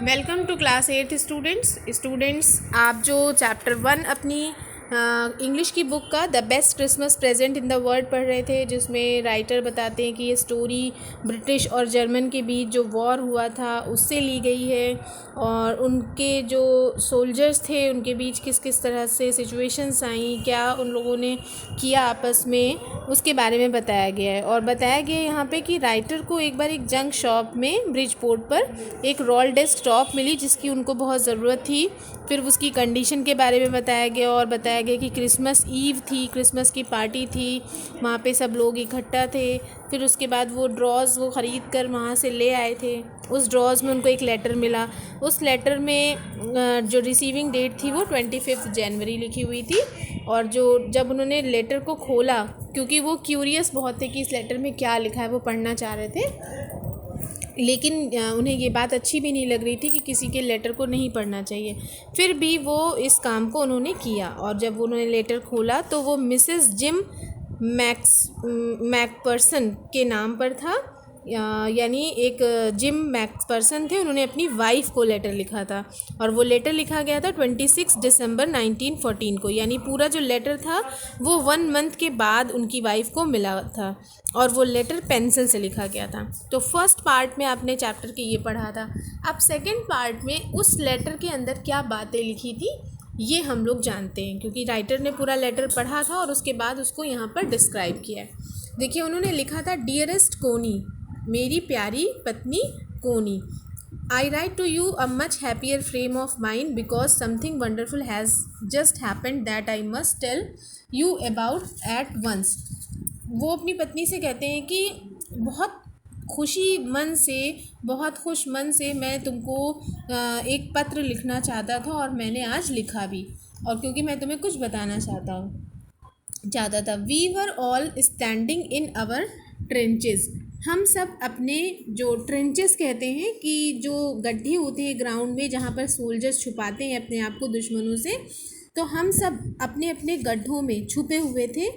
Welcome to class 8 students आप जो chapter 1 अपनी इंग्लिश की बुक का the best Christmas present in the world पढ़ रहे थे, जिसमें राइटर बताते हैं कि ये स्टोरी ब्रिटिश और जर्मन के बीच जो वॉर हुआ था उससे ली गई है और उनके जो सोल्जर्स थे उनके बीच किस किस तरह से सिचुएशंस आई, क्या उन लोगों ने किया आपस में, उसके बारे में बताया गया है। और बताया गया है यहाँ पे कि राइटर को एक बार एक जंक शॉप में ब्रिजपोर्ट पर एक रॉल डेस्कटॉप मिली जिसकी उनको बहुत ज़रूरत थी। फिर उसकी कंडीशन के बारे में बताया गया और बताया गया कि क्रिसमस ईव थी, क्रिसमस की पार्टी थी, वहाँ पे सब लोग इकट्ठा थे। फिर उसके बाद वो ड्रॉज़ वो ख़रीद कर वहाँ से ले आए थे। उस ड्रॉज़ में उनको एक लेटर मिला। उस लेटर में जो रिसीविंग डेट थी वो 25 जनवरी लिखी हुई थी। और जब उन्होंने लेटर को खोला, क्योंकि वो क्यूरियस बहुत थे कि इस लेटर में क्या लिखा है, वो पढ़ना चाह रहे थे, लेकिन उन्हें ये बात अच्छी भी नहीं लग रही थी कि किसी के लेटर को नहीं पढ़ना चाहिए। फिर भी वो इस काम को उन्होंने किया और जब उन्होंने लेटर खोला तो वो मिसेस जिम मैकपर्सन के नाम पर था। यानी एक जिम मैकपर्सन थे, उन्होंने अपनी वाइफ को लेटर लिखा था और वो लेटर लिखा गया था 26 दिसंबर 1914 को। यानी पूरा जो लेटर था वो 1 मंथ के बाद उनकी वाइफ को मिला था और वो लेटर पेंसिल से लिखा गया था। तो फर्स्ट पार्ट में आपने चैप्टर के ये पढ़ा था। अब सेकंड पार्ट में उस लेटर के अंदर क्या बातें लिखी थी ये हम लोग जानते हैं, क्योंकि राइटर ने पूरा लेटर पढ़ा था और उसके बाद उसको यहाँ पर डिस्क्राइब किया है। देखिए, उन्होंने लिखा था, डियरेस्ट कोनी, मेरी प्यारी पत्नी Connie, I write to you a much happier frame of mind because something wonderful has just happened that I must tell you about at once. वो अपनी पत्नी से कहते हैं कि बहुत खुश मन से मैं तुमको एक पत्र लिखना चाहता था और मैंने आज लिखा भी, और क्योंकि मैं तुम्हें कुछ बताना चाहता था। We were all standing in our trenches, हम सब अपने जो ट्रेंचेस कहते हैं कि जो गड्ढे होते हैं ग्राउंड में जहाँ पर सोल्जर्स छुपाते हैं अपने आप को दुश्मनों से, तो हम सब अपने अपने गड्ढों में छुपे हुए थे।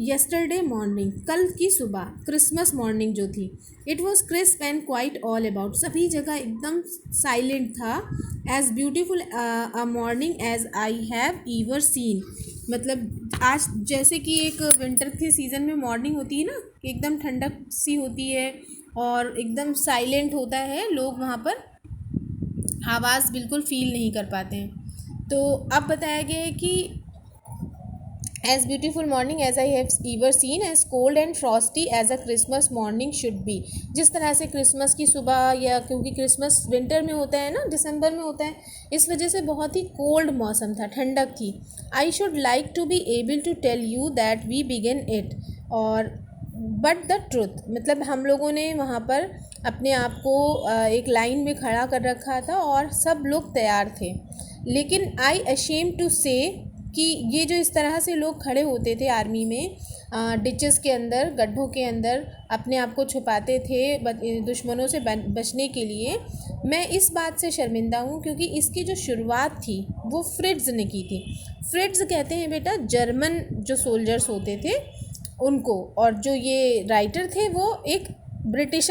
यस्टरडे मॉर्निंग, कल की सुबह, क्रिसमस मॉर्निंग जो थी, it was crisp and quiet all about, सभी जगह एकदम साइलेंट था। As beautiful a morning as I have ever seen, मतलब आज जैसे कि एक विंटर के सीज़न में मॉर्निंग होती है ना, कि एकदम ठंडक सी होती है और एकदम साइलेंट होता है, लोग वहाँ पर आवाज़ बिल्कुल फील नहीं कर पाते हैं। तो अब बताया गया है कि as beautiful morning as I have ever seen, as cold and frosty as a Christmas morning should be, जिस तरह से क्रिसमस की सुबह, या क्योंकि क्रिसमस विंटर में होता है ना, दिसंबर में होता है, इस वजह से बहुत ही कोल्ड मौसम था, ठंडक थी। I should like to be able to tell you that we began it, और बट द ट्रुथ, मतलब हम लोगों ने वहाँ पर अपने आप को एक लाइन में खड़ा कर रखा था और सब लोग तैयार थे, लेकिन आई अशेम टू से कि ये जो इस तरह से लोग खड़े होते थे आर्मी में, डिचेस के अंदर, गड्ढों के अंदर अपने आप को छुपाते थे दुश्मनों से बचने के लिए, मैं इस बात से शर्मिंदा हूँ क्योंकि इसकी जो शुरुआत थी वो फ्रिट्ज़ ने की थी। फ्रिट्ज़ कहते हैं बेटा जर्मन जो सोल्जर्स होते थे उनको, और जो ये राइटर थे वो एक ब्रिटिश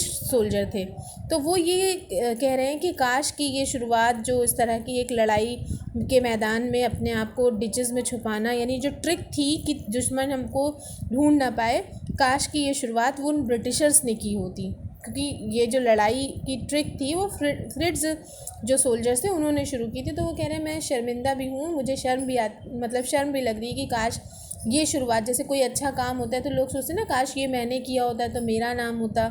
सोल्जर थे। तो वो ये कह रहे हैं कि काश कि ये शुरुआत जो इस तरह की एक लड़ाई के मैदान में अपने आप को डिचेस में छुपाना, यानी जो ट्रिक थी कि दुश्मन हमको ढूंढ ना पाए, काश कि ये शुरुआत वो उन ब्रिटिशर्स ने की होती, क्योंकि ये जो लड़ाई की ट्रिक थी वो फ्रिट्ज़ जो सोल्जर्स थे उन्होंने शुरू की थी। तो वो कह रहे हैं मैं शर्मिंदा भी हूँ, मुझे शर्म भी लग रही है कि काश ये शुरुआत, जैसे कोई अच्छा काम होता है तो लोग सोचते हैं ना, काश ये मैंने किया होता तो मेरा नाम होता।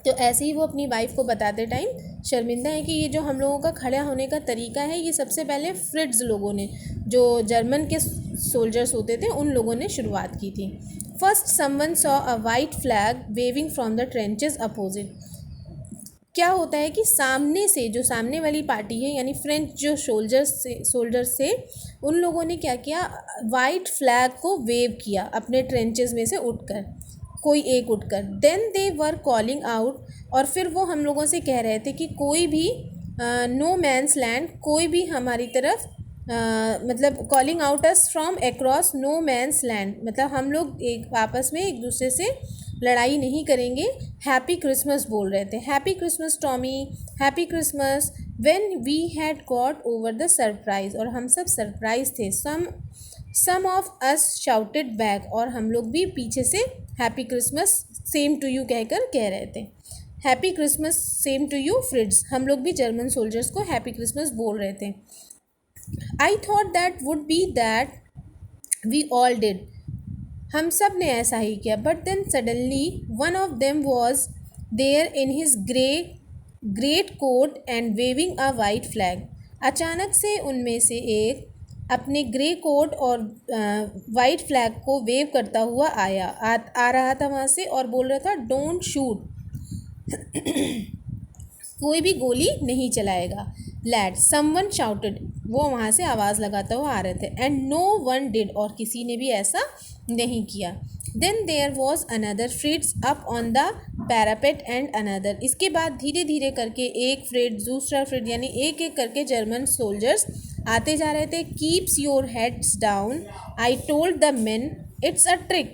तो ऐसे ही वो अपनी वाइफ को बताते टाइम शर्मिंदा है कि ये जो हम लोगों का खड़ा होने का तरीका है, ये सबसे पहले फ्रिट्ज़ लोगों ने, जो जर्मन के सोल्जर्स होते थे, उन लोगों ने शुरुआत की थी। First someone saw a white flag waving from the trenches opposite. क्या होता है कि सामने से, जो सामने वाली पार्टी है यानी फ्रेंच जो सोल्जर्स से उन लोगों ने क्या किया, वाइट फ्लैग को वेव किया अपने ट्रेंचेस में से उठकर, कोई एक उठकर। Then they were calling out, और फिर वो हम लोगों से कह रहे थे कि कोई भी नो मैंस लैंड, कोई भी हमारी तरफ मतलब calling out us from across no man's land, मतलब हम लोग एक आपस में एक दूसरे से लड़ाई नहीं करेंगे, हैप्पी क्रिसमस बोल रहे थे। Happy Christmas Tommy, happy Christmas when we had got over the surprise, और हम सब सरप्राइज थे। Some of us shouted back, और हम लोग भी पीछे से happy Christmas same to you कहकर कह रहे थे। Happy Christmas same to you Fritz, हम लोग भी जर्मन सोल्जर्स को हैप्पी क्रिसमस बोल रहे थे। I thought that would be that we all did, हम सब ने ऐसा ही किया। But then suddenly one of them was there in his great coat and waving a white flag, अचानक से उनमें से एक अपने ग्रे कोट और वाइट फ्लैग को वेव करता हुआ आ रहा था वहाँ से, और बोल रहा था डोंट शूट, कोई भी गोली नहीं चलाएगा। लैड समवन शाउटेड, वो वहाँ से आवाज़ लगाता हुआ आ रहे थे। एंड नो वन डिड, और किसी ने भी ऐसा नहीं किया। Then there was another Fritz up on the parapet and another, इसके बाद धीरे धीरे करके एक फ्रिड दूसरा फ्रिड, यानी एक एक करके जर्मन सोल्जर्स आते जा रहे थे। Keeps your heads down, I told the main it's a trick,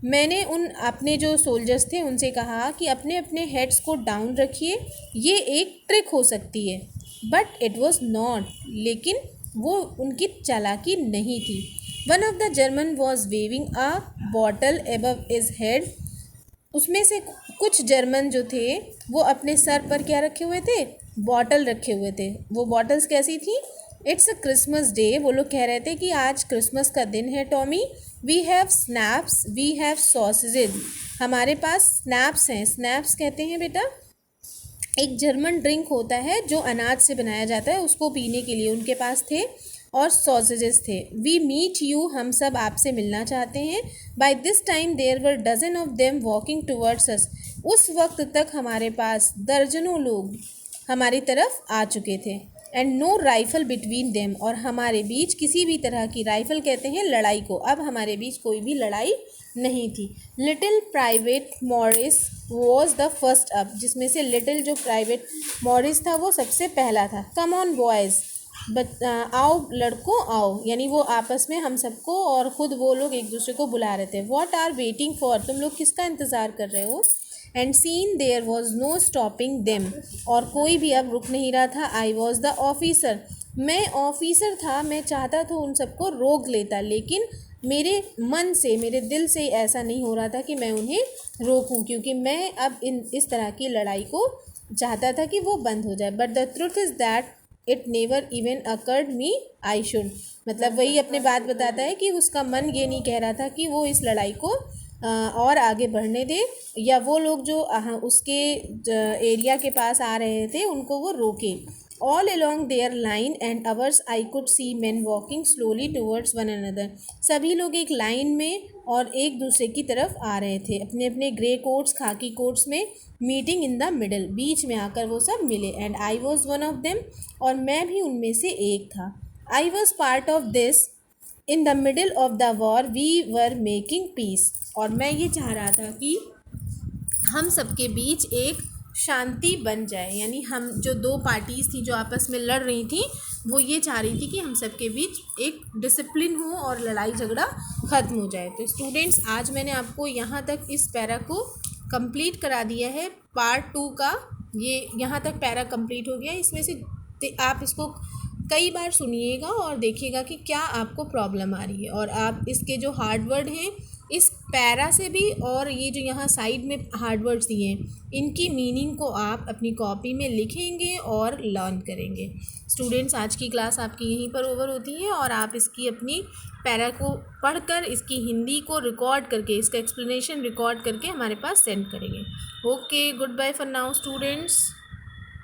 मैंने उन अपने जो सोल्जर्स थे उनसे कहा कि अपने अपने हेड्स को डाउन रखिए, ये एक ट्रिक हो सकती है। बट इट वॉज नॉट, लेकिन वो उनकी चालाकी नहीं थी। One of the German was waving a bottle above his head, उसमें से कुछ जर्मन जो थे वो अपने सर पर क्या रखे हुए थे, बॉटल रखे हुए थे। वो बॉटल्स कैसी थी, इट्स अ क्रिसमस डे, वो लोग कह रहे थे कि आज क्रिसमस का दिन है Tommy. We have schnapps, we have sausages, हमारे पास स्नैप्स हैं। स्नैप्स कहते हैं बेटा एक जर्मन ड्रिंक होता है जो अनाज से बनाया जाता है, उसको पीने के लिए उनके पास थे, और सॉसेजेस थे। वी मीट यू, हम सब आपसे मिलना चाहते हैं। By this time there were dozen of them walking towards us, उस वक्त तक हमारे पास दर्जनों लोग हमारी तरफ आ चुके थे। And no rifle between them, और हमारे बीच किसी भी तरह की, राइफल कहते हैं लड़ाई को, अब हमारे बीच कोई भी लड़ाई नहीं थी। Little private Morris was the first up, जिसमें से लिटिल जो प्राइवेट मॉरिस था वो सबसे पहला था। कम ऑन बॉयज़, आओ लड़कों आओ, यानी वो आपस में हम सबको और ख़ुद वो लोग एक दूसरे को बुला रहे थे। वॉट आर वेटिंग फॉर, तुम लोग किसका इंतज़ार कर रहे हो। And seen there was no stopping them, और कोई भी अब रुक नहीं रहा था। आई वॉज द ऑफिसर, मैं ऑफिसर था, मैं चाहता था उन सबको रोक लेता, लेकिन मेरे मन से, मेरे दिल से ऐसा नहीं हो रहा था कि मैं उन्हें रोकूं, क्योंकि मैं अब इस तरह की लड़ाई को चाहता था कि वो बंद हो जाए। But the truth is that it never even occurred me I should, मतलब वही अपने बात बताता है कि उसका मन ये नहीं कह रहा था कि वो इस लड़ाई को और आगे बढ़ने दे, या वो लोग जो उसके एरिया के पास आ रहे थे उनको वो रोके। All along their line and ours I could see men walking slowly towards one another, सभी लोग एक लाइन में और एक दूसरे की तरफ आ रहे थे अपने अपने ग्रे कोट्स, खाकी कोट्स में। मीटिंग इन द मिडल, बीच में आकर वो सब मिले। And I was one of them, और मैं भी उनमें से एक था। I was part of this, in the middle of the war we were making peace, और मैं ये चाह रहा था कि हम सबके बीच एक शांति बन जाए, यानी हम जो दो पार्टीज़ थी जो आपस में लड़ रही थी वो ये चाह रही थी कि हम सबके बीच एक डिसिप्लिन हो और लड़ाई झगड़ा ख़त्म हो जाए। तो स्टूडेंट्स, आज मैंने आपको यहाँ तक इस पैरा को कंप्लीट करा दिया है। पार्ट 2 का ये यहाँ तक पैरा कंप्लीट हो गया। इसमें से आप इसको कई बार सुनिएगा और देखिएगा कि क्या आपको प्रॉब्लम आ रही है, और आप इसके जो हार्ड वर्ड हैं इस पैरा से भी, और ये जो यहाँ साइड में हार्ड वर्ड्स दिए हैं इनकी मीनिंग को आप अपनी कॉपी में लिखेंगे और लर्न करेंगे। स्टूडेंट्स, आज की क्लास आपकी यहीं पर ओवर होती है, और आप इसकी अपनी पैरा को पढ़कर इसकी हिंदी को रिकॉर्ड करके, इसका एक्सप्लेनेशन रिकॉर्ड करके हमारे पास सेंड करेंगे। Okay, goodbye for now students.